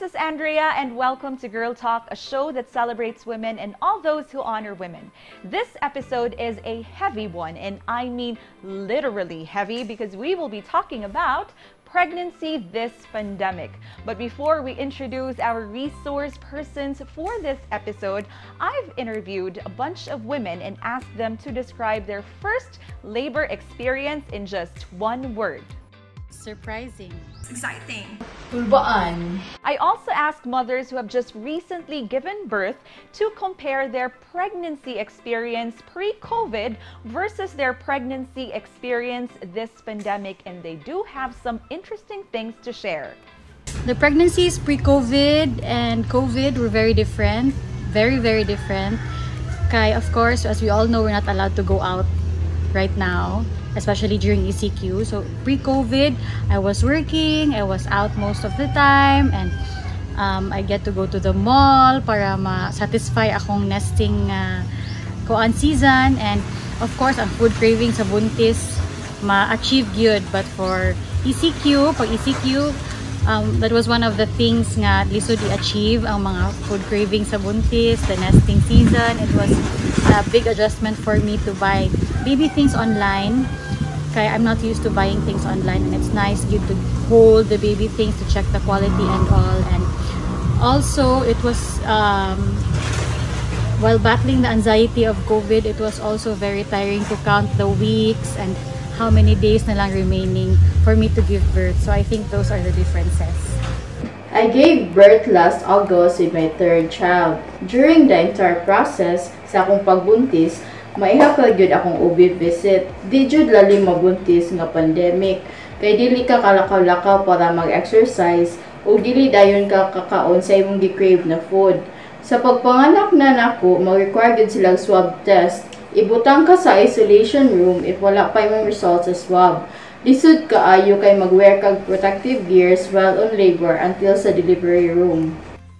is Andrea, and welcome to Girl Talk, a show that celebrates women and all those who honor women. This episode is a heavy one, and I mean literally heavy, because we will be talking about pregnancy this pandemic. But before we introduce our resource persons for this episode, I've interviewed a bunch of women and asked them to describe their first labor experience in just one word. Surprising. Exciting. Tulbaan. I also asked mothers who have just recently given birth to compare their pregnancy experience pre-COVID versus their pregnancy experience this pandemic, and they do have some interesting things to share. The pregnancies pre-COVID and COVID were very different. Very, very different. Kaya, of course, as we all know, we're not allowed to go out right now, especially during ECQ. So pre-COVID, I was working, I was out most of the time, and I get to go to the mall para ma-satisfy akong nesting koan season. And of course, ang food craving sa buntis, ma-achieve good. But for ECQ, pag ECQ, that was one of the things nga lisod i-achieve ang mga food craving sa buntis, the nesting season. It was a big adjustment for me to buy baby things online. Kaya I'm not used to buying things online, and it's nice you to hold the baby things to check the quality and all. And also it was while battling the anxiety of COVID, it was also very tiring to count the weeks and how many days na lang remaining for me to give birth. So I think those are the differences. I gave birth last August with my third child. During the entire process sa akong pagbuntis, maihapal gyud akong OB visit. Di jud lalim mabuntis nga pandemic. Kay dili ka kalakaw-lakaw para mag-exercise o dili dayon ka kakaon sa imong gi-crave na food. Sa pagpanganak na nako, mag-require gyud silang swab test. Ibutang ka sa isolation room if wala pa imong results sa swab. Lisod kaayo kay mag-wear kag protective gears while on labor until sa delivery room.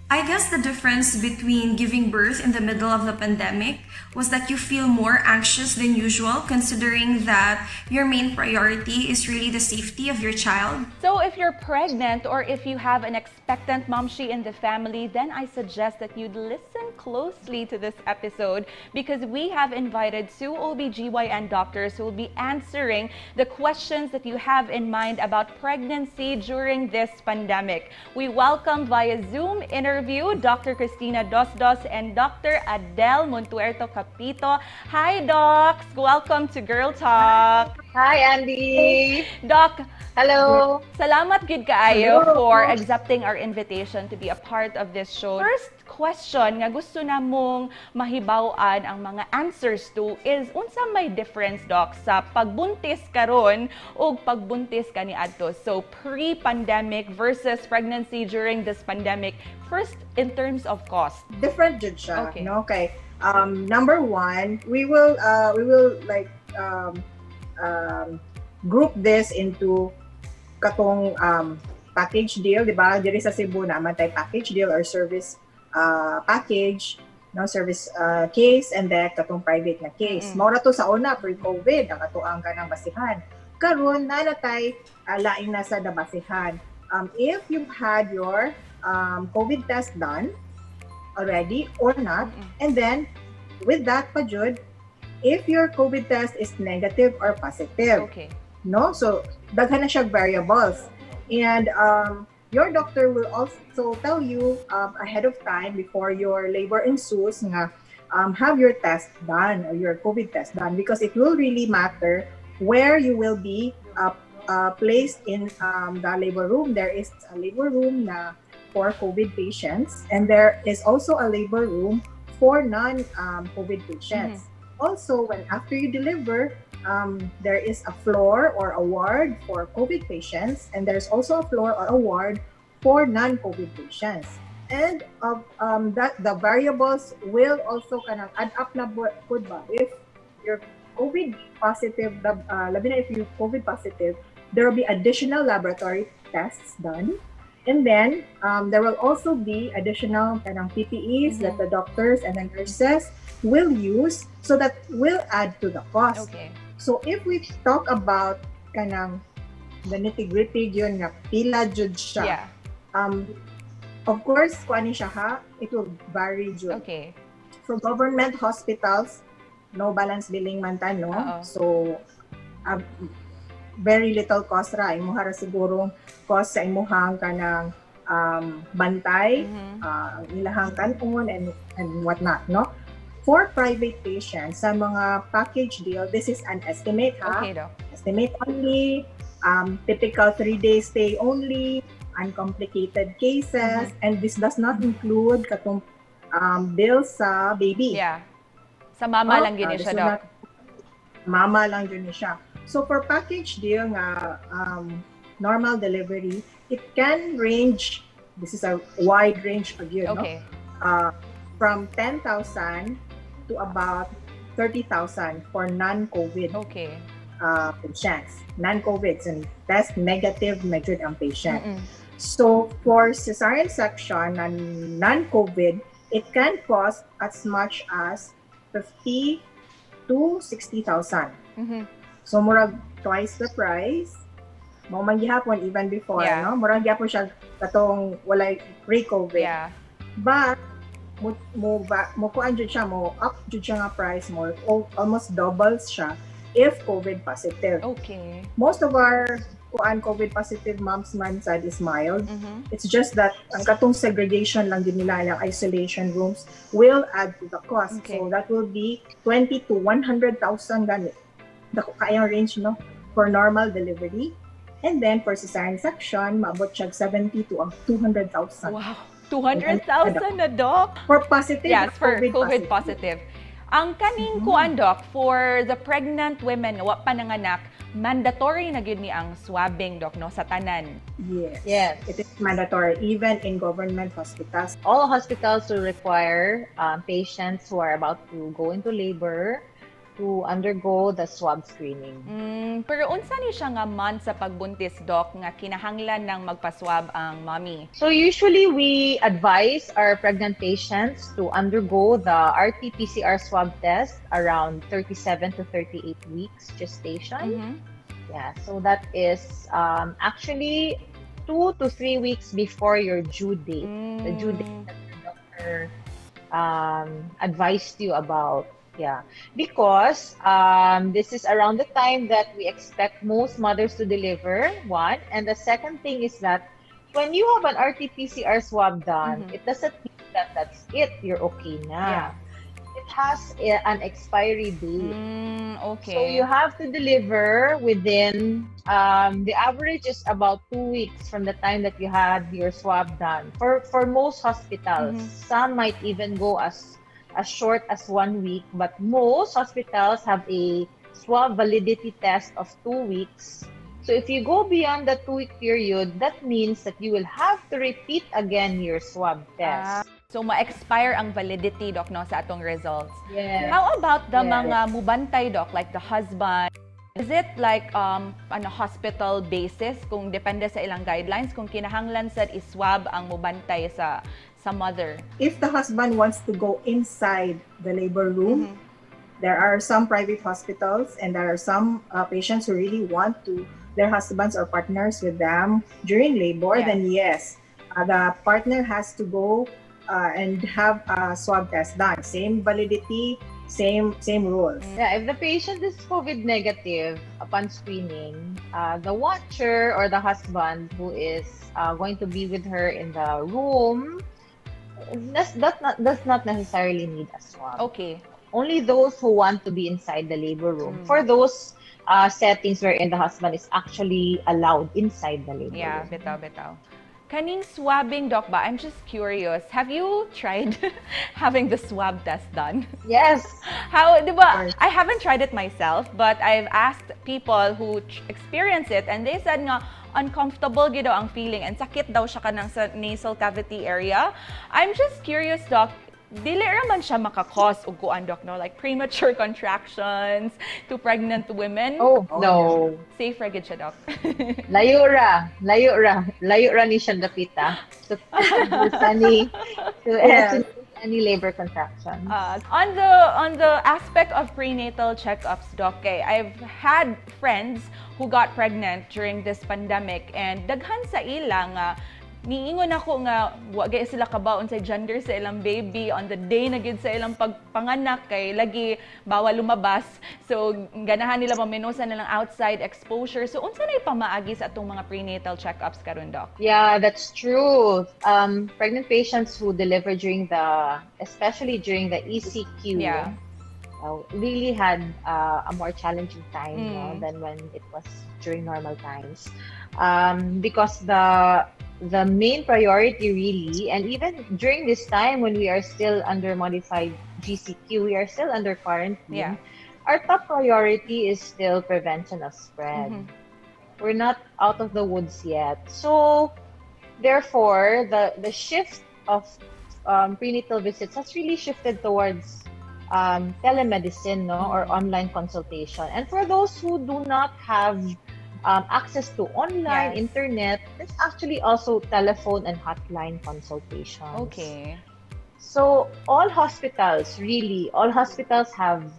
I guess the difference between giving birth in the middle of the pandemic was that you feel more anxious than usual, considering that your main priority is really the safety of your child. So if you're pregnant or if you have an expectant momshi in the family, then I suggest that you'd listen closely to this episode, because we have invited two OBGYN doctors who will be answering the questions that you have in mind about pregnancy during this pandemic. We welcome via Zoom interview Dr. Kristina Dosdos and Dr. Adele Muntuerto. Hi, Docs! Welcome to Girl Talk. Hi, Andy. Doc, hello. Salamat gid kaayo for accepting our invitation to be a part of this show. First question nga gusto namong mahibaw-an ang mga answers to is unsa may difference, Doc, sa pagbuntis karon o pagbuntis kaniadto? So pre-pandemic versus pregnancy during this pandemic. First, in terms of cost. Different jud siya, Okay. no? Okay. Number one, we will like group this into katong package deal, di ba? Diri sa Cebu naman tay package deal or service package, no, service case, and then katong private na case. Mao ra to sa una pre-COVID ang atoang kanang basihan. Karon na natay laing na sa basihan. If you've had your COVID test done already or not, and then with that pa jud, if your COVID test is negative or positive, Okay. no, so daghan na siya variables, and your doctor will also tell you ahead of time before your labor ensues nga have your test done or your COVID test done, because it will really matter where you will be placed in the labor room. There is a labor room na for COVID patients, and there is also a labor room for non-COVID patients. Also, when after you deliver, there is a floor or a ward for COVID patients, and there's also a floor or a ward for non-COVID patients. And that the variables will also kanang add up na good ba? If you're COVID positive, labi na if you're COVID positive, there will be additional laboratory tests done. And then there will also be additional kanang PPEs that the doctors and the nurses will use, so that will add to the cost. Okay. So if we talk about kanang the nitty-gritty yun nga pila jud siya. Yeah. Of course, kung ano siya ha, it will vary, Jud. Okay. For government hospitals, no balance billing man ta, no? Oo. So, very little cost ra. Imuha ra siguro cost sa imuhang kanang bantay, ilahang kanon and whatnot, no? For private patients, sa mga package deal, this is an estimate, ha? Okay, Doc. Estimate only, typical 3-day stay only, uncomplicated cases, and this does not include katong bills sa baby. Yeah. Sa mama lang yun siya, Doc. Mama lang yun siya. So for package deal nga normal delivery, it can range, this is a wide range of yun, Okay. no? From 10,000 to about 30,000 for non-COVID Okay. patients. Non-COVID, and test negative measured ang patient. So for cesarean section na non-COVID, it can cost as much as 50 to 60,000. So murag twice the price. Mo man gihapon even before, Yeah. no? Murag gyapon siya katong walay pre-COVID. Yeah. But mo kuan jud siya, mo up jud siya nga price mo, almost doubles siya if COVID positive. Okay. Most of our kuan COVID positive moms man sad is mild. It's just that ang katong segregation lang din nila, ang isolation rooms will add to the cost. Okay. So that will be 20 to 100,000 ganit. Dako kayang range, no, for normal delivery. And then for cesarean section, maabot siya 70 to 200,000. Wow. 200,000 na, Doc? For positive, Yes, for COVID positive. Ang kaning kuan, Doc, for the pregnant women wa pa nanganak, mandatory na gyud ni ang swabbing, Doc, no, sa tanan. Yes. Yes. It is mandatory even in government hospitals. All hospitals will require patients who are about to go into labor to undergo the swab screening. Pero unsa ni siya nga month sa pagbuntis, Doc, nga kinahanglan ng magpa-swab ang mommy? So usually we advise our pregnant patients to undergo the RT-PCR swab test around 37 to 38 weeks gestation. Yeah, so that is actually 2 to 3 weeks before your due date. The due date that the doctor advised you about. Yeah, because this is around the time that we expect most mothers to deliver, one. And the second thing is that when you have an RT-PCR swab done, it doesn't mean that that's it, you're okay na. It has an expiry date. Okay. So you have to deliver within, the average is about 2 weeks from the time that you had your swab done. For most hospitals, some might even go as short as 1 week, but most hospitals have a swab validity test of 2 weeks. So if you go beyond the 2-week period, that means that you will have to repeat again your swab test. So ma-expire ang validity, Doc, no, sa atong results. Yes. How about the mga mubantay, Doc, like the husband? Is it like hospital basis kung depende sa ilang guidelines kung kinahanglan sad iswab ang mubantay sa mother? If the husband wants to go inside the labor room, there are some private hospitals and there are some patients who really want their husbands or partners with them during labor, then yes, the partner has to go and have a swab test done. Same validity, same rules. Yeah, if the patient is COVID negative upon screening, the watcher or the husband who is going to be with her in the room does not necessarily need a swab. Okay. Only those who want to be inside the labor room. For those settings wherein the husband is actually allowed inside the labor Yeah, room. bitaw. Kaning swabbing, Doc, ba? I'm just curious. Have you tried having the swab test done? Yes. How, di ba? I haven't tried it myself, but I've asked people who experience it and they said nga uncomfortable gid daw ang feeling and sakit daw siya kanang sa nasal cavity area. I'm just curious, Doc, dili raman siya makakause og kuan, Doc, no? Like premature contractions to pregnant women? Oh, no. Safe ra gid siya, Doc. Layo ra ni siya dapita. To any labor contraction. On the aspect of prenatal checkups, Doc, I've had friends who got pregnant during this pandemic and daghan sa ilang niingon ako nga wagay sila kabaon sa gender sa ilang baby on the day na gid sa ilang pagpanganak kay lagi bawal lumabas. So ganahan nila mamenosa nilang outside exposure. So unsa nay pamaagi sa atong mga prenatal check-ups karon, Doc? Yeah, that's true. Pregnant patients who deliver especially during the ECQ, really had a more challenging time than when it was during normal times. Because the main priority really, and even during this time when we are still under modified GCQ, we are still under quarantine, our top priority is still prevention of spread. We're not out of the woods yet. So, therefore, the shift of prenatal visits has really shifted towards telemedicine, or online consultation. And for those who do not have access to online internet, there's actually also telephone and hotline consultations. Okay. So all hospitals have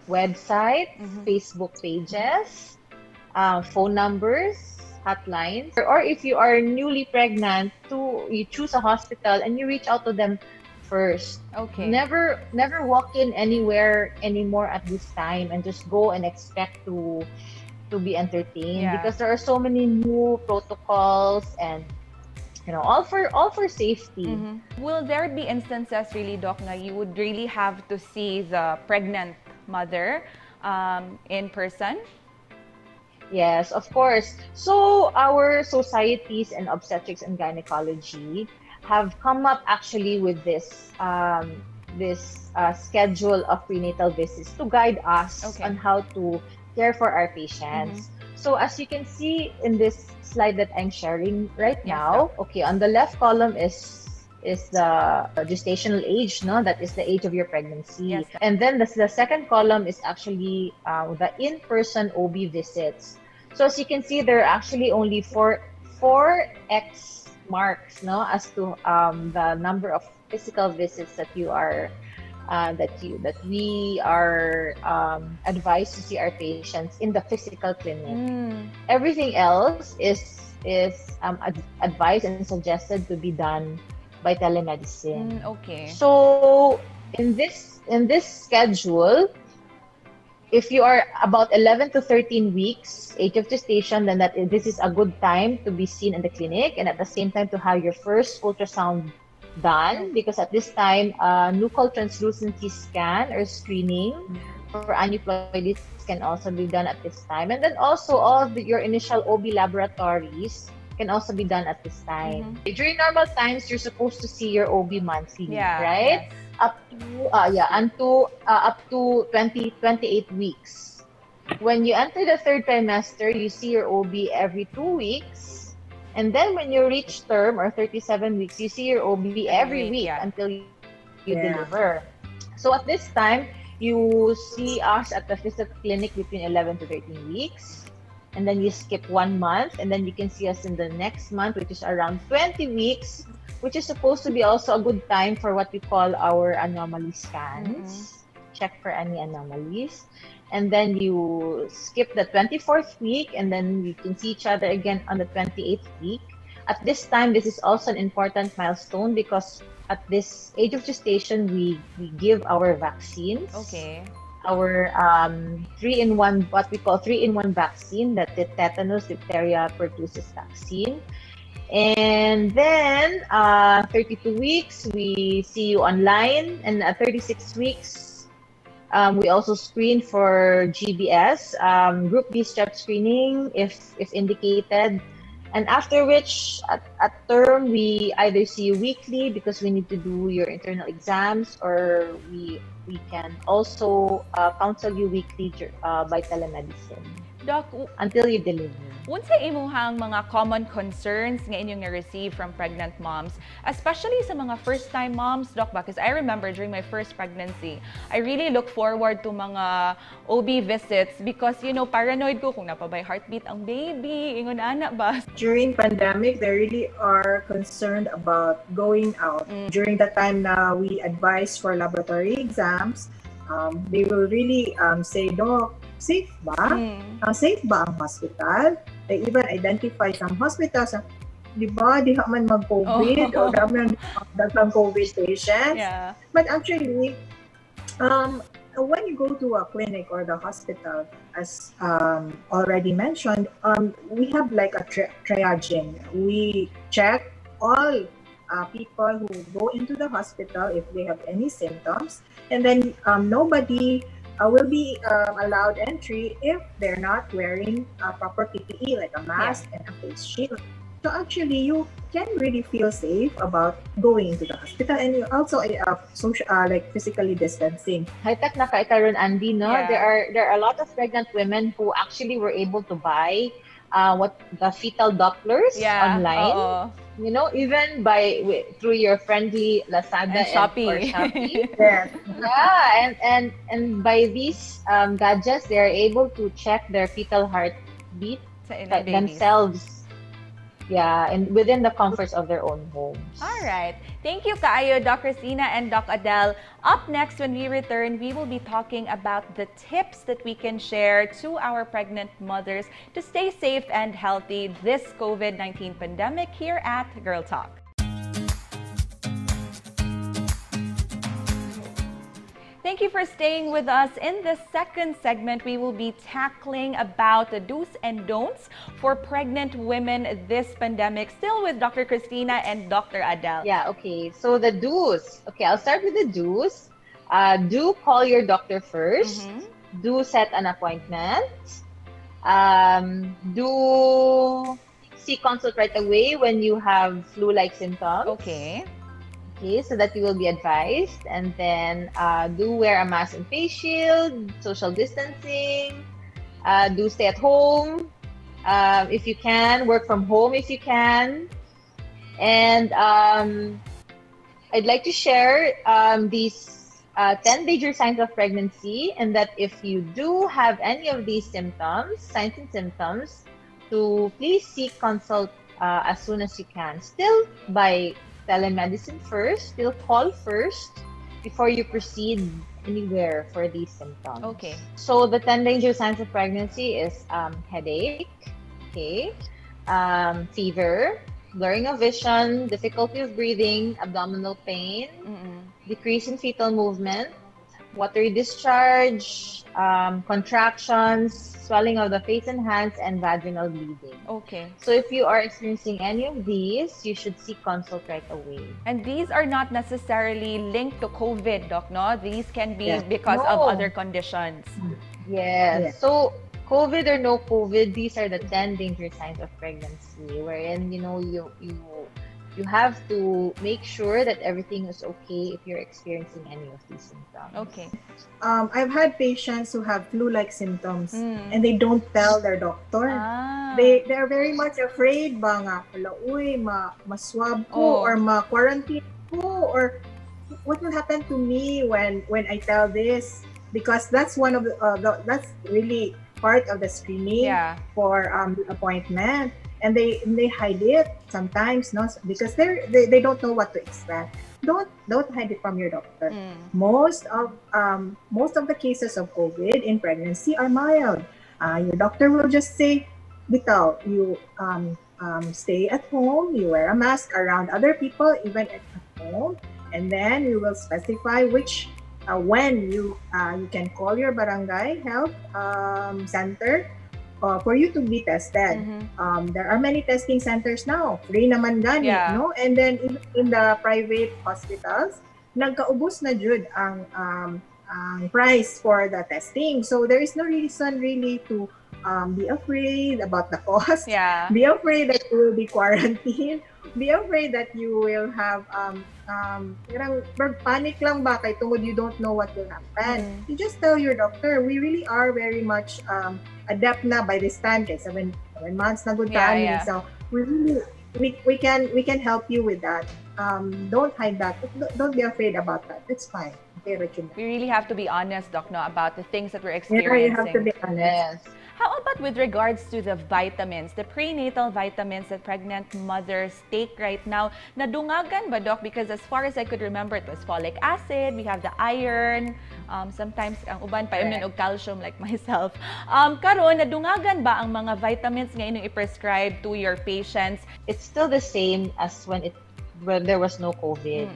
websites, Facebook pages, phone numbers, hotlines, or if you are newly pregnant, you choose a hospital and you reach out to them first. Okay. Never walk in anywhere anymore at this time and just go and expect to be entertained, because there are so many new protocols and all for safety. Will there be instances really, Doc, na you would really have to see the pregnant mother in person? Yes, of course. So our societies and obstetrics and gynecology have come up actually with this schedule of prenatal visits to guide us on how to care for our patients. So as you can see in this slide that I'm sharing right now, on the left column is the gestational age, that is the age of your pregnancy. And then the second column is actually the in-person OB visits. So as you can see, there are actually only four X marks, as to the number of physical visits that we are advised to see our patients in the physical clinic. Everything else is advised and suggested to be done by telemedicine. Okay. So in this schedule, if you are about 11 to 13 weeks age of gestation, then this is a good time to be seen in the clinic, and at the same time to have your first ultrasound done, because at this time, nuchal translucency scan or screening for aneuploidies can also be done at this time. And then also your initial OB laboratories can also be done at this time. During normal times, you're supposed to see your OB monthly, right? Up to 28 weeks. When you enter the third trimester, you see your OB every 2 weeks. And then when you reach term or 37 weeks, you see your OB every week until you deliver. So at this time, you see us at the physical clinic between 11 to 13 weeks. And then you skip 1 month, and then you can see us in the next month, which is around 20 weeks, which is supposed to be also a good time for what we call our anomaly scans. Check for any anomalies. And then you skip the 24th week, and then we can see each other again on the 28th week. At this time, this is also an important milestone because at this age of gestation, we give our vaccines. Okay. Our 3-in-1, what we call 3-in-1 vaccine, that the tetanus, diphtheria, pertussis vaccine. And then 32 weeks, we see you online, and at 36 weeks, we also screen for GBS, Group B strep screening, if indicated. And after which, at term, we either see you weekly because we need to do your internal exams, or we can also counsel you weekly by telemedicine. Doc, until you deliver. Unsa imuhang mga common concerns nga inyong na-receive from pregnant moms, especially sa mga first-time moms, Doc, because I remember during my first pregnancy, I really look forward to mga OB visits because, paranoid ko kung napabay heartbeat ang baby, ingon ana ba? During pandemic, they really are concerned about going out. During the time na we advise for laboratory exams, they will really say, Doc, safe ba? Safe ba ang hospital? They even identify some hospitals di ba, di man mag-COVID o dagang COVID patients. Yeah. But actually, when you go to a clinic or the hospital, as already mentioned, we have like a triaging. We check all people who go into the hospital if they have any symptoms, and then nobody will be allowed entry if they're not wearing proper PPE like a mask and a face shield. So actually, you can really feel safe about going into the hospital, and you also social like physically distancing. High-tech na kaitaron, Andy, no? Yeah. There are a lot of pregnant women who actually were able to buy the fetal Dopplers online. Oo. You know, even through your friendly Lazada And Shopee. or Shopee. Yes. Yeah, and by these gadgets, they are able to check their fetal heartbeat In the babies. themselves. Yeah, and within the comforts of their own homes. All right. Thank you, kaayo, Doc Kristina and Doc Adele. Up next, when we return, we will be talking about the tips that we can share to our pregnant mothers to stay safe and healthy this COVID-19 pandemic here at Girl Talk. Thank you for staying with us. In the second segment, we will be tackling about the do's and don'ts for pregnant women this pandemic. Still with Dr. Kristina and Dr. Adele. Yeah, okay. So the do's. Okay, I'll start with the do's. Do call your doctor first. Do set an appointment. Do seek consult right away when you have flu-like symptoms. Okay. Okay, so that you will be advised. And then do wear a mask and face shield, social distancing, do stay at home if you can, work from home if you can. And I'd like to share these 10 major signs of pregnancy, and that if you do have any of these symptoms, signs and symptoms, to please seek consult as soon as you can. Still by telemedicine first, still call first before you proceed anywhere for these symptoms. Okay. So the 10 major signs of pregnancy is headache, okay, fever, blurring of vision, difficulty of breathing, abdominal pain, decrease in fetal movement, watery discharge, contractions, swelling of the face and hands, and vaginal bleeding. Okay. So if you are experiencing any of these, you should seek consult right away. And these are not necessarily linked to COVID, Doc, no? These can be because of No. other conditions. Yes. So COVID or no COVID, these are the 10 dangerous signs of pregnancy, wherein you have to make sure that everything is okay if you're experiencing any of these symptoms. Okay. I've had patients who have flu-like symptoms and they don't tell their doctor. They're very much afraid ba nga, ma-swab ko or ma-quarantine ko, or what will happen to me when I tell this? Because that's one of the that's really part of the screening for the appointment. And they hide it sometimes, no, because they don't know what to expect. Don't hide it from your doctor. Most of the cases of COVID in pregnancy are mild. Your doctor will just say, "Bitaw, you stay at home. You wear a mask around other people, even at home." And then you will specify which when you can call your barangay health center for you to be tested. There are many testing centers now. Free naman gani, no? And then in the private hospitals, nagkaubos na jud ang price for the testing. So there is no reason really to be afraid about the cost. Be afraid that you will be quarantined. Be afraid that you will have panic lang ba kay tungod you don't know what will happen. You just tell your doctor. We really are very much adept na by this time. Kay 7 months na good time. So we can help you with that. Don't hide that. Don't be afraid about that. It's fine. Okay, We really have to be honest, Doc, no, about the things that we're experiencing. You have to be honest. How about with regards to the vitamins, the prenatal vitamins that pregnant mothers take right now? Nadungagan ba, Doc? Because as far as I could remember, it was folic acid, we have the iron, sometimes ang uban pa immune og calcium like myself. Karon nadungagan ba ang mga vitamins nga inyong i-prescribe to your patients? It's still the same as when there was no COVID.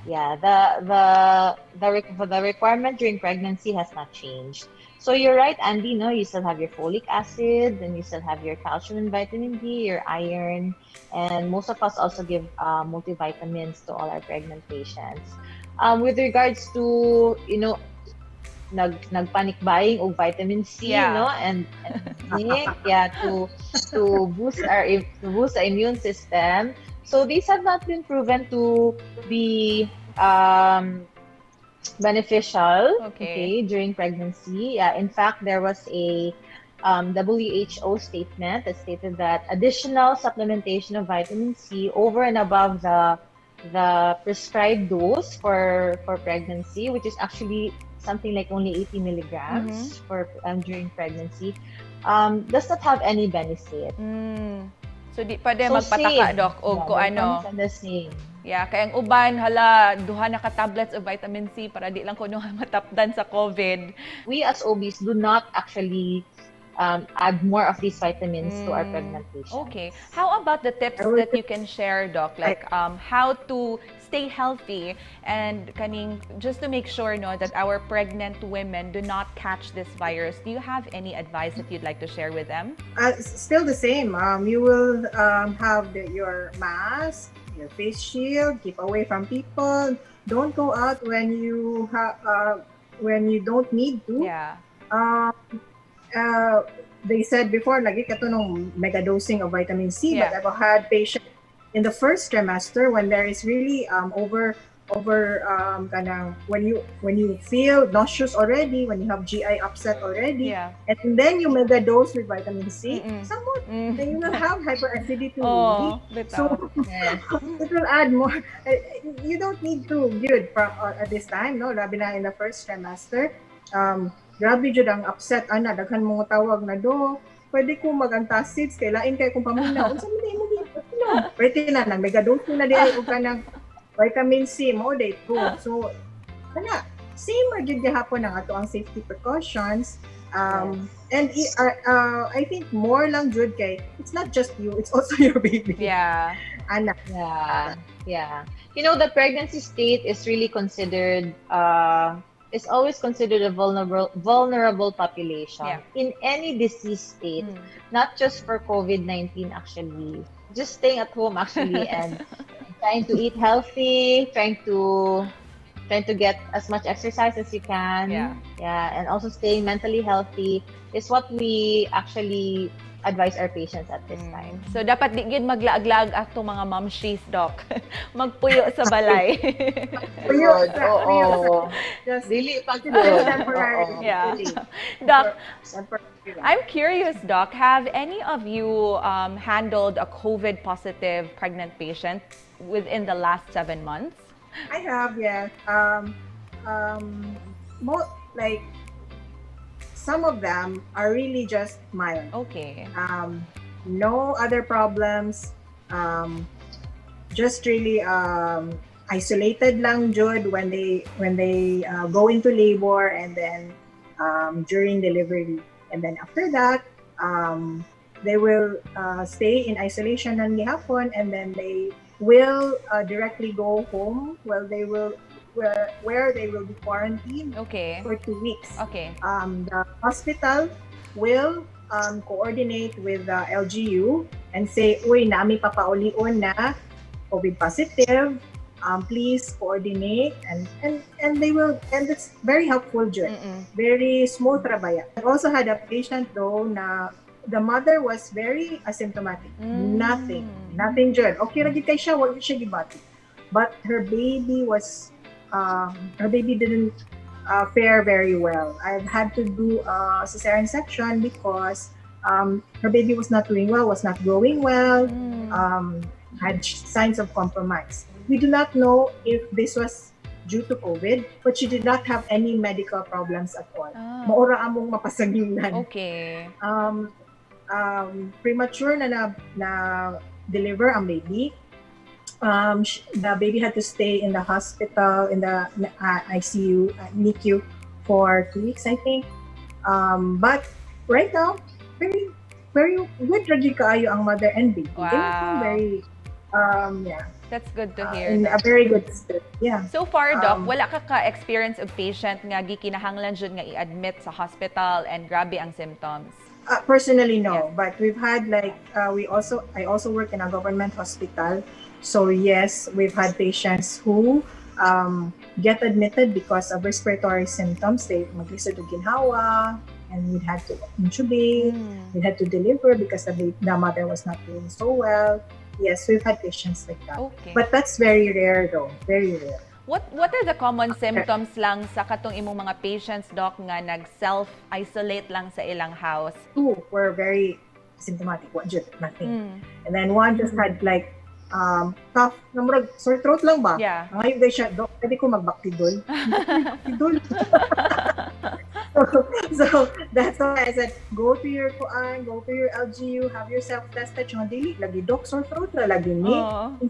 Yeah, the requirement during pregnancy has not changed. So you're right, Andy, no, you still have your folic acid, then you still have your calcium and vitamin D, your iron, and most of us also give multivitamins to all our pregnant patients. With regards to, nagpanic buying of vitamin C, no, and zinc, to boost the immune system. So these have not been proven to be beneficial during pregnancy. In fact, there was a WHO statement that stated that additional supplementation of vitamin C over and above the prescribed dose for pregnancy, which is actually something like only 80 milligrams for during pregnancy, does not have any benefit. So di pa din magpataka, Doc, o ko ano. The same. Yeah, kaya ang uban, duha na ka tablets of vitamin C para di lang ko matapdan sa COVID. We as OBs do not actually add more of these vitamins to our pregnant patients. Okay. How about the tips that you can share, Doc? Like how to stay healthy and just to make sure that our pregnant women do not catch this virus. Do you have any advice that you'd like to share with them? Still the same. You will have your mask, your face shield, keep away from people. Don't go out when you don't need to. Yeah. They said before, lagi kato nung mega dosing of vitamin C, Yeah. but I've had patients in the first trimester when there is really when you feel nauseous already, when you have GI upset already, Yeah. and then you mega dose with vitamin C, somewhat then you will have hyperacidity. So it will add more. You don't need to good at this time, no? Labi na in the first trimester. Grabe jud ang upset ana, daghan mga tawag na do. Pwede ko mag-antacids kay lain kay kung pamuna. Unsa man mo gid? No. Pwede na nang mega dose na di og kanang vitamin C mo day 2. So same ra jud gihapon ang ato ang safety precautions. And I think more lang jud kay it's not just you, it's also your baby. Yeah. Ana. Yeah. The pregnancy state is really considered is always considered a vulnerable population in any disease state, not just for COVID-19 actually. Just staying at home actually and trying to eat healthy, trying to get as much exercise as you can. And also staying mentally healthy is what we actually advise our patients at this time. So dapat di gid maglaag-laag ato mga momshies, Doc. Magpuyo sa balay. Just Dili pag temporary. Yeah. Doc, I'm curious, Doc, have any of you handled a COVID positive pregnant patient within the last 7 months? I have, yes. Some of them are really just mild. Okay. No other problems. Just really isolated lang jud when they go into labor and then during delivery, and then after that they will stay in isolation ng gihapon, and then they will directly go home. Well, they will where they will be quarantined for 2 weeks. Okay. The hospital will coordinate with the LGU and say, "Uy, nami papauli-on na COVID positive. Please coordinate," and they will, and it's very helpful, Jud. Very smooth rabaya. I've also had a patient though na the mother was very asymptomatic. Nothing, Jud. Okay, lagi kay siya, wag siya gibati. But her baby didn't fare very well. I've had to do a cesarean section because her baby was not doing well, was not growing well, had signs of compromise. We do not know if this was due to COVID, but she did not have any medical problems at all. Ah. Maura among mapasagilan. Okay. Premature na deliver ang baby. The baby had to stay in the hospital, in the ICU, NICU for 2 weeks, I think. But right now, very, very good ragi kaayo ang mother and baby. Wow. They were very, That's good to hear. in a very good state. Yeah. So far, Doc, wala ka ka-experience of patient nga gikinahanglan jud nga i-admit sa hospital and grabe ang symptoms? Personally, no. But we've had I also work in a government hospital. So yes, we've had patients who get admitted because of respiratory symptoms. They maglisod og ginhawa, and we'd had to intubate. We had to deliver because the mother was not doing so well. Yes, we've had patients like that. Okay. But that's very rare though. Very rare. What are the common symptoms lang sa katong imong mga patients, Doc, nga nag-self-isolate lang sa ilang house? Two were very symptomatic. One just nothing. And then one just had like cough, namurag sore throat lang ba? Yeah. Ngayon guys siya, Doc, pwede ko magbaktidol. Baktidol. So that's why I said, go to your LGU, have yourself tested. Siya dili lagi, Doc, sore throat ra lagi ni.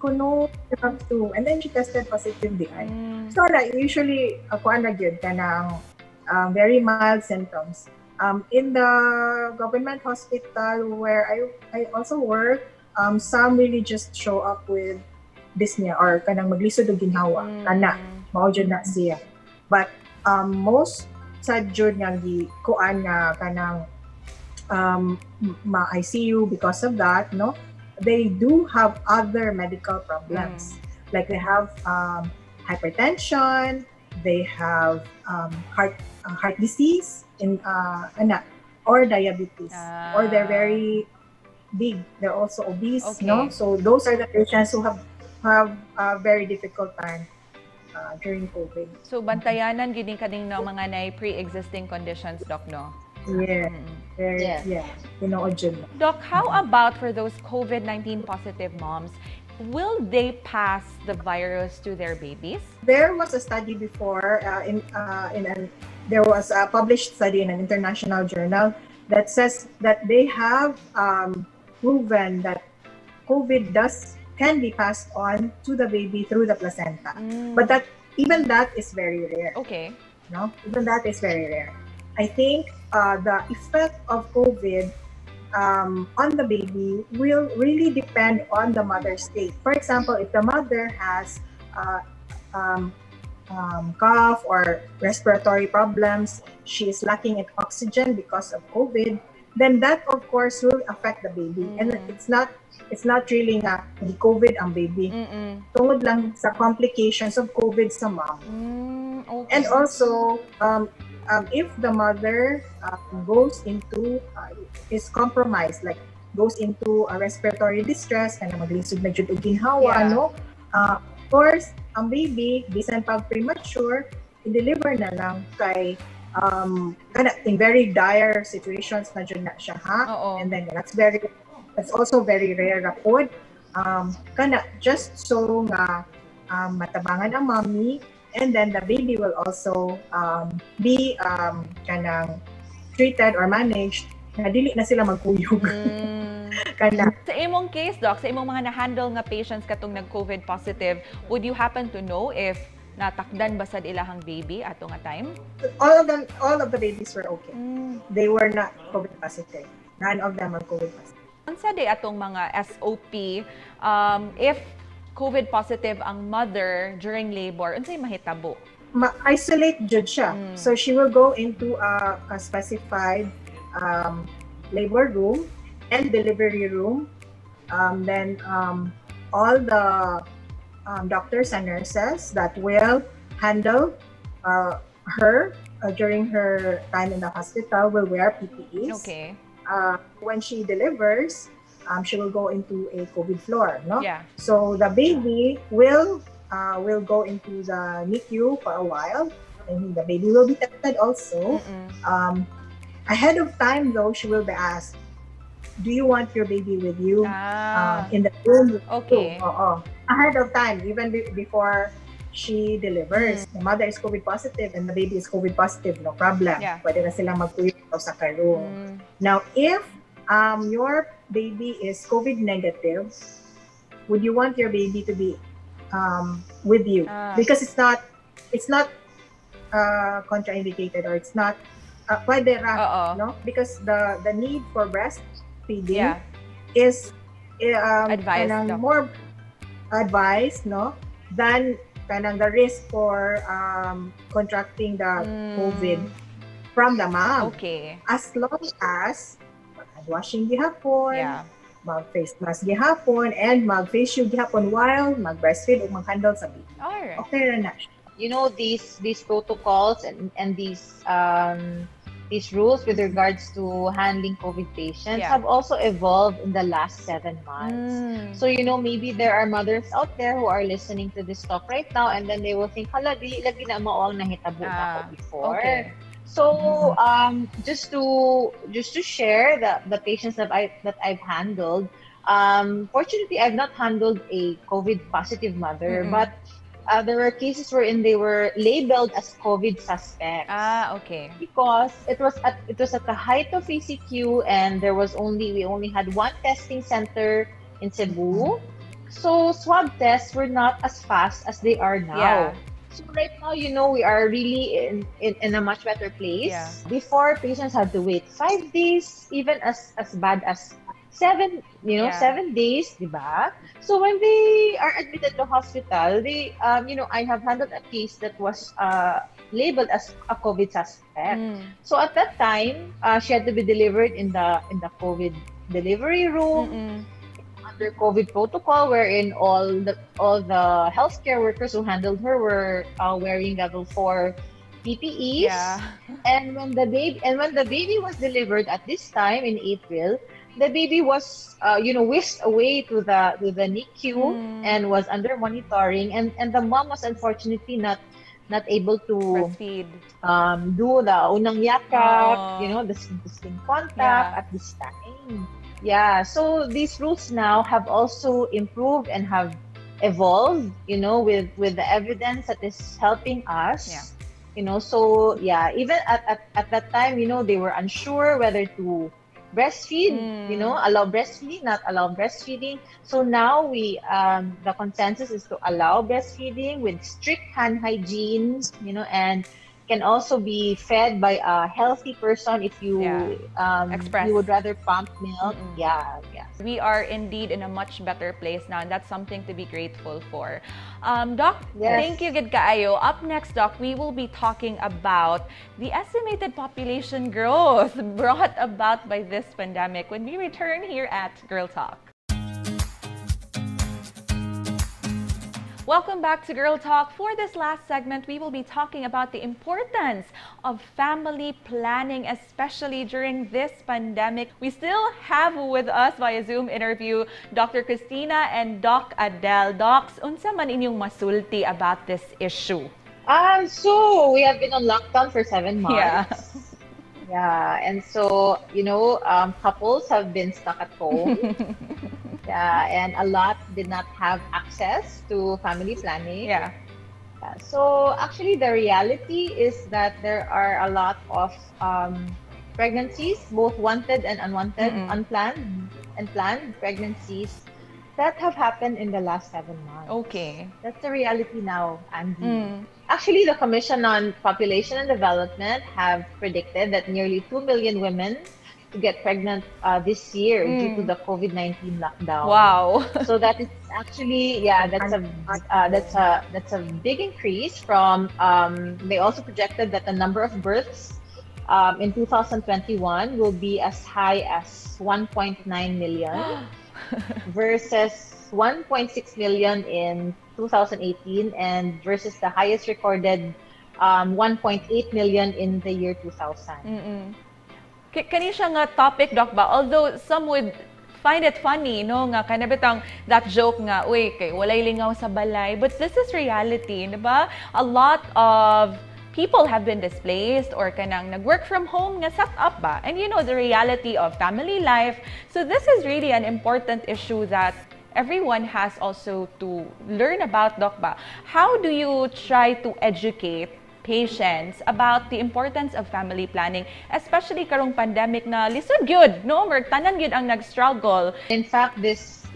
Ko no, you have to. And then she tested positive di ay. So like usually ako ana gyud kanang very mild symptoms. In the government hospital where I also work, some really just show up with dyspnea or kanang maglisod og ginhawa. Kana mao jud na siya. But most sa jud nga kuan nga kanang ma-ICU because of that, no? They do have other medical problems. Like they have hypertension, they have heart disease or diabetes, or they're very big. They're also obese, no? So those are the patients who have a very difficult time during COVID. So bantayanan gid kaning ng mga nay pre-existing conditions, Doc, no? Yeah. Doc, how about for those COVID-19 positive moms? Will they pass the virus to their babies? There was a study before there was a published study in an international journal that says that they have proven that COVID can be passed on to the baby through the placenta. But even that is very rare. Okay. No, even that is very rare. I think the effect of COVID on the baby will really depend on the mother's state. For example, if the mother has cough or respiratory problems, she is lacking in oxygen because of COVID, then that of course will affect the baby. And it's not really nga the COVID ang baby. Tungod lang sa complications of COVID sa mom. Okay. And also, if the mother is compromised, like goes into a respiratory distress, and maglisod na jud og ginhawa, no? Of course, ang baby, bisan pag premature, i-deliver na lang kay in very dire situations na jud na siya, ha? And then that's also very rare ra pod. Just so nga matabangan ang mommy, and then the baby will also be treated or managed na dili na sila magkuyog. Sa imong case, Doc, sa imong mga na-handle nga patients katong nag-COVID positive, would you happen to know if natakdan ba sad ilahang baby ato nga time? All of the babies were okay. They were not COVID positive. None of them are COVID positive. Unsa day atong mga SOP if COVID positive ang mother during labor, unsay mahitabo? Ma-isolate jud siya. So she will go into a specified labor room and delivery room. Then all the doctors and nurses that will handle her during her time in the hospital will wear PPEs. Okay. When she delivers, she will go into a COVID floor, no? Yeah. So the baby will go into the NICU for a while, and the baby will be tested also. Ahead of time, though, she will be asked, "Do you want your baby with you in the room?" Okay. Ahead of time, even before she delivers. The mother is COVID positive and the baby is COVID positive, no problem. Yeah. Pwede na silang magpuyo sa room. Now, if your baby is COVID negative, would you want your baby to be with you? Because it's not contraindicated, or it's not pwede ra, no? Because the need for breastfeeding is advised, more advised, no, than the risk for contracting the COVID from the mom. Okay. As long as washing gihapon, mag-face mask gihapon, and mag-face shield gihapon while mag-breastfeed o mag-handle sa baby. Alright. Okay na siya. You know, these protocols and these rules with regards to handling COVID patients have also evolved in the last 7 months. So, you know, maybe there are mothers out there who are listening to this talk right now, and then they will think, hala, dili lagi na maol nahitabo na ako before. Okay. So, just to share the patients that I've handled, fortunately, I've not handled a COVID positive mother, but there were cases wherein they were labeled as COVID suspects. Okay. Because it was at the height of ECQ, and we only had one testing center in Cebu. So swab tests were not as fast as they are now. Yeah. So right now, you know, we are really in a much better place. Yeah. Before, patients had to wait 5 days, even as bad as 7 days, diba? So when they are admitted to hospital, they, I have handled a case that was labeled as a COVID suspect. So at that time, she had to be delivered in the COVID delivery room under COVID protocol, wherein all the healthcare workers who handled her were wearing level 4 PPEs. Yeah. And when the baby was delivered at this time in April, the baby was, whisked away to the NICU and was under monitoring, and the mom was unfortunately not able to breastfeed, do the unang yakap, the skin contact at this time. Yeah, so these rules now have also improved and have evolved, with the evidence that is helping us. Yeah. So yeah, even at that time, they were unsure whether to breastfeed, allow breastfeeding, not allow breastfeeding. So now the consensus is to allow breastfeeding with strict hand hygiene, and can also be fed by a healthy person if you you would rather pump milk. Yeah. We are indeed in a much better place now, and that's something to be grateful for. Doc, thank you, gid kaayo. Up next, Doc, we will be talking about the estimated population growth brought about by this pandemic when we return here at Girl Talk. Welcome back to Girl Talk. For this last segment, we will be talking about the importance of family planning, especially during this pandemic. We still have with us via Zoom interview Dr. Kristina and Doc Adele. Docs, unsa man inyong masulti about this issue? So we have been on lockdown for 7 months. Yeah, and so, couples have been stuck at home. Yeah, and a lot did not have access to family planning. Yeah. So actually, the reality is that there are a lot of pregnancies, both wanted and unwanted, unplanned and planned pregnancies that have happened in the last 7 months. Okay. That's the reality now, Andy. Actually, the Commission on Population and Development have predicted that nearly 2 million women to get pregnant this year due to the COVID-19 lockdown. Wow. So that is actually, that's a big increase from, they also projected that the number of births in 2021 will be as high as 1.9 million versus 1.6 million in 2018 and versus the highest recorded 1.8 million in the year 2000. Kani siya nga topic, Doc, ba? Although some would find it funny, no? Nga kanabitang that joke nga, uy, kay walay lingaw sa balay. But this is reality, di ba? A lot of people have been displaced or kanang nag-work from home nga set up ba? And the reality of family life. So this is really an important issue that everyone has also to learn about dokba. How do you try to educate patients about the importance of family planning, especially karong pandemic na lisod gyud, no? Mer tanan gyud ang nag-struggle. In fact, this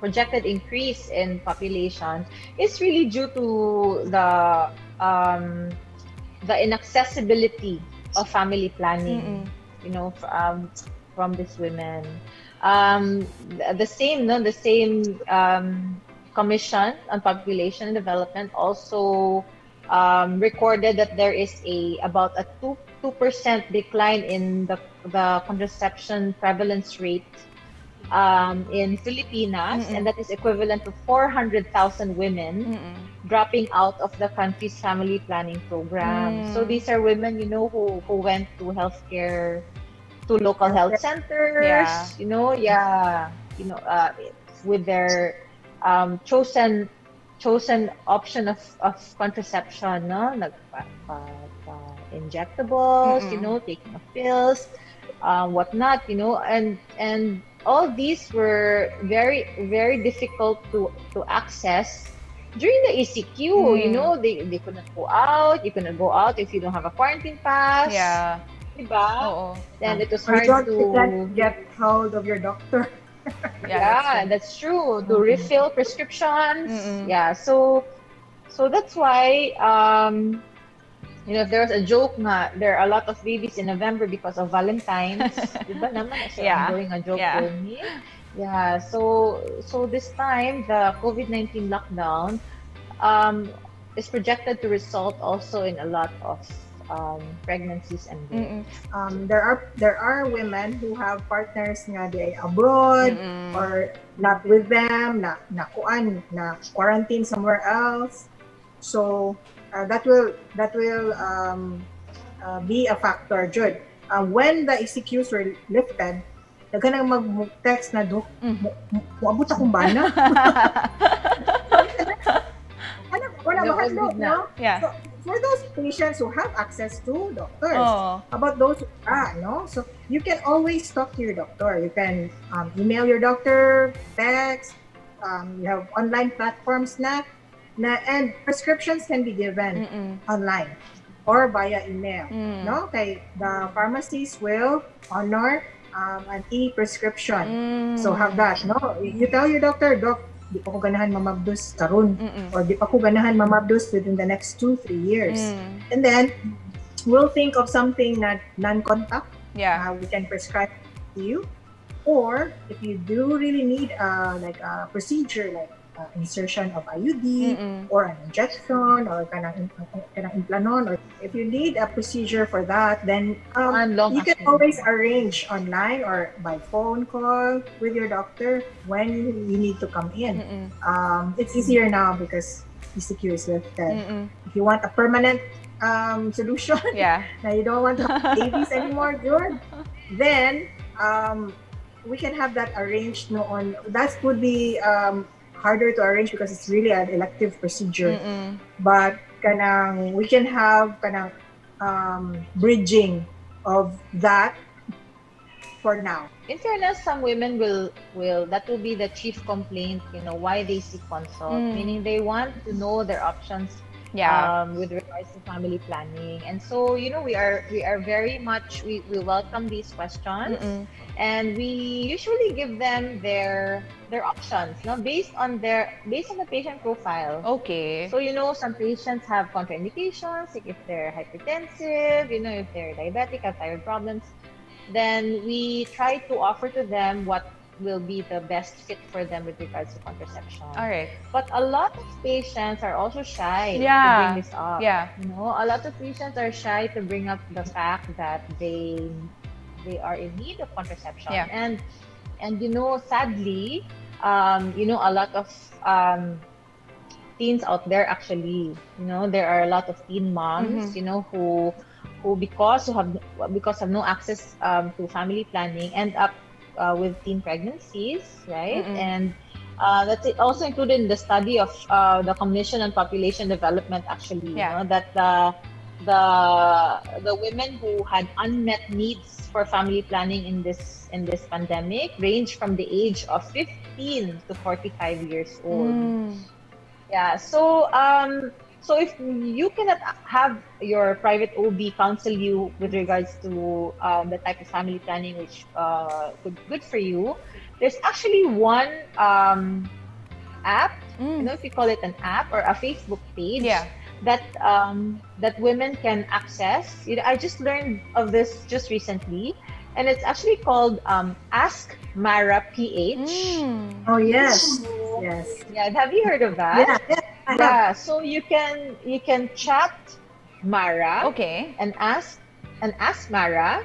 projected increase in population is really due to the inaccessibility of family planning, you know, from these women. The same Commission on Population Development also recorded that there is about a 2% decline in the contraception prevalence rate in Filipinas, and that is equivalent to 400,000 women dropping out of the country's family planning program. So these are women, you know, who went to healthcare, to local health centers, you know, with their chosen option of contraception, no, injectables, you know, taking of pills, whatnot, you know, and all these were very, very difficult to access during the ECQ. You know, they couldn't go out. You couldn't go out if you don't have a quarantine pass. Yeah. Diba? And it was Or hard you can't to get hold of your doctor. yeah, that's true. To refill prescriptions. Yeah, so that's why you know, there was a joke nga, there are a lot of babies in November because of Valentine's. Diba naman? So I'm doing a joke for me. Yeah, so this time the COVID-19 lockdown is projected to result also in a lot of pregnancies and births. There are women who have partners nga di abroad or not with them, na quarantine somewhere else. So that will be a factor, Jud. When the ECQs were lifted, nagkanang mag-text na, Dok, muabot akong bana. Wala mahadlok, no? Yeah. So, for those patients who have access to doctors, about those who no? So you can always talk to your doctor. You can email your doctor, text, you have online platforms and prescriptions can be given online or via email. No? Okay, the pharmacies will honor an e-prescription. So have that. No? You tell your doctor, Doc, di pa ko ganahan mamabdos karon or di pa ko ganahan mamabdos within the next 2-3 years. And then we'll think of something that non-contact. We can prescribe to you. Or if you do really need like a procedure like insertion of IUD or an injection or kanang implanon, or if you need a procedure for that, then you can always arrange online or by phone call with your doctor when you need to come in. It's easier now because ECQ is lifted. If you want a permanent solution, now you don't want to have babies anymore, good, then we can have that arranged that would be harder to arrange because it's really an elective procedure. But we can have bridging of that for now. In fairness, some women will that will be the chief complaint, you know, why they seek consult, meaning they want to know their options with regards to family planning. And so, you know, we are very much, we welcome these questions, and we usually give them their options, no, based on the patient profile. Okay. So, you know, some patients have contraindications, like if they're hypertensive, you know, if they're diabetic, have thyroid problems, then we try to offer to them what will be the best fit for them with regards to contraception. All right. But a lot of patients are also shy to bring this up. Yeah. You know, a lot of patients are shy to bring up the fact that they are in need of contraception. Yeah. And you know, sadly, you know, a lot of teens out there actually, you know, there are a lot of teen moms, you know, who because of no access to family planning end up with teen pregnancies, right? And that's also included in the study of the Commission on Population Development, actually, you know, that the women who had unmet needs for family planning in this pandemic range from the age of 15 to 45 years old. Yeah, so if you cannot have your private OB counsel you with regards to the type of family planning which good for you, there's actually one app. I don't know if you call it an app or a Facebook page. Yeah. That women can access. I just learned of this just recently, and it's actually called Ask Mara PH. Oh yes, yes. Yeah, have you heard of that? Yeah, I have. Yeah. So you can chat Mara. Okay. And ask Mara,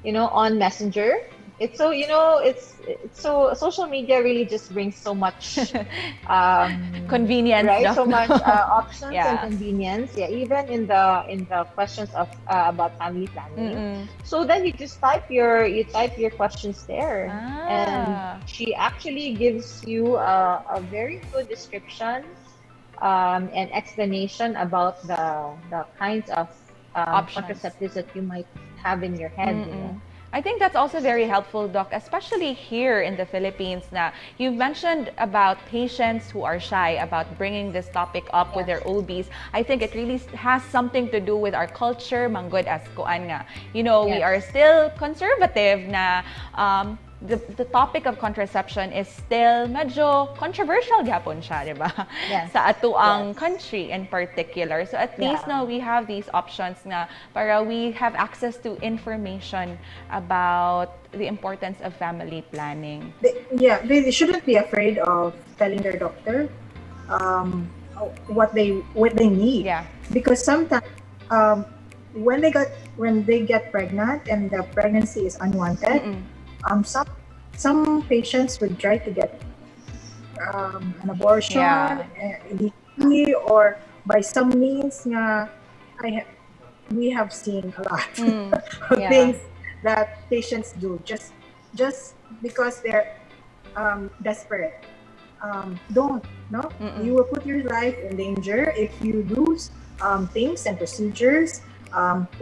on Messenger. It's so it's so social media really just brings so much Convenience, right? no? So much options Yeah. and convenience. Yeah, even in the questions of about family planning. So then you just type your questions there, and she actually gives you a very good description and explanation about the kinds of Options. contraceptives that you might have in your head. I think that's also very helpful, Doc, especially here in the Philippines. Na you've mentioned about patients who are shy about bringing this topic up with their OBs. I think it really has something to do with our culture, manggod as kuan nga. We are still conservative na the topic of contraception is still medyo controversial gyapon siya, di ba? Yes. Sa atuang country in particular. So at least now we have these options nga para we have access to information about the importance of family planning. They shouldn't be afraid of telling their doctor what they need. Yeah. Because sometimes when they get pregnant and the pregnancy is unwanted, some patients would try to get an abortion illegally or by some means nga we have seen a lot of things that patients do just because they're desperate. You will put your life in danger if you do things and procedures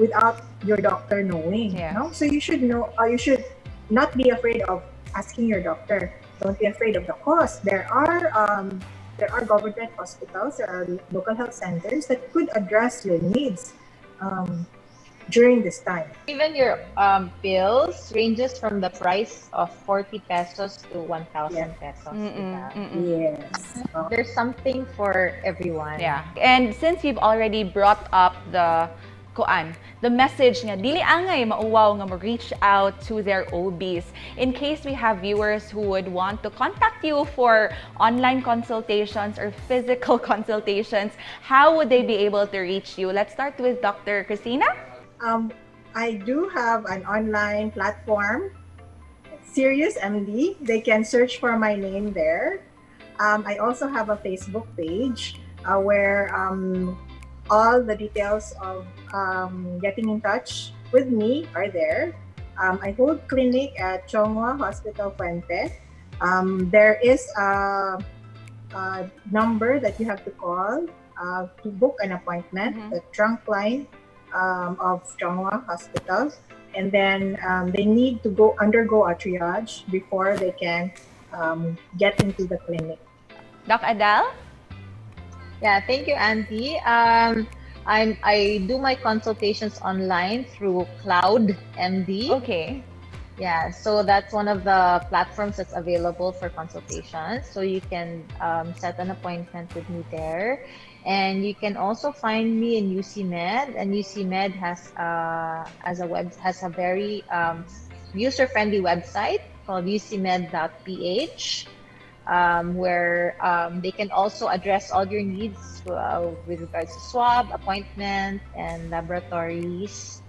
without your doctor knowing. So you should know. You should not be afraid of asking your doctor. Don't be afraid of the cost. There are government hospitals, there are local health centers that could address your needs during this time. Even your pills ranges from the price of 40 pesos to 1,000 pesos. Yes. There's something for everyone. Yeah. And since you've already brought up the message nga dili angay mauwaw nga mo-reach out to their OBs. In case we have viewers who would want to contact you for online consultations or physical consultations, how would they be able to reach you? Let's start with Dr. Kristina. I do have an online platform, Serious MD. They can search for my name there. I also have a Facebook page where all the details of getting in touch with me are there. I hold clinic at Chongwa Hospital Fuente. There is a number that you have to call to book an appointment, the trunk line of Chongwa Hospital. And then they need to undergo a triage before they can get into the clinic. Doc Adele? Yeah, thank you, Auntie. I do my consultations online through Cloud MD. Okay. Yeah, so that's one of the platforms that's available for consultations. So you can set an appointment with me there. And you can also find me in UC Med, and UC Med has a very user-friendly website called ucmed.ph. Where they can also address all your needs with regards to swab, appointment, and laboratories.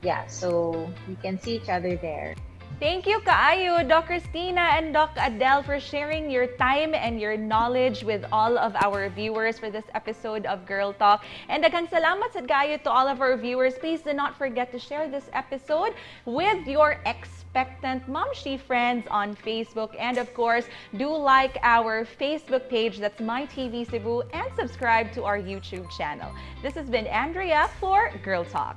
Yeah, so we can see each other there. Thank you kaayo, Doc Kristina and Doc Adele, for sharing your time and your knowledge with all of our viewers for this episode of Girl Talk. And daghang salamat sa kaayo to all of our viewers. Please do not forget to share this episode with your expectant momshi friends on Facebook. And of course, do like our Facebook page, that's My TV Cebu, and subscribe to our YouTube channel. This has been Andrea for Girl Talk.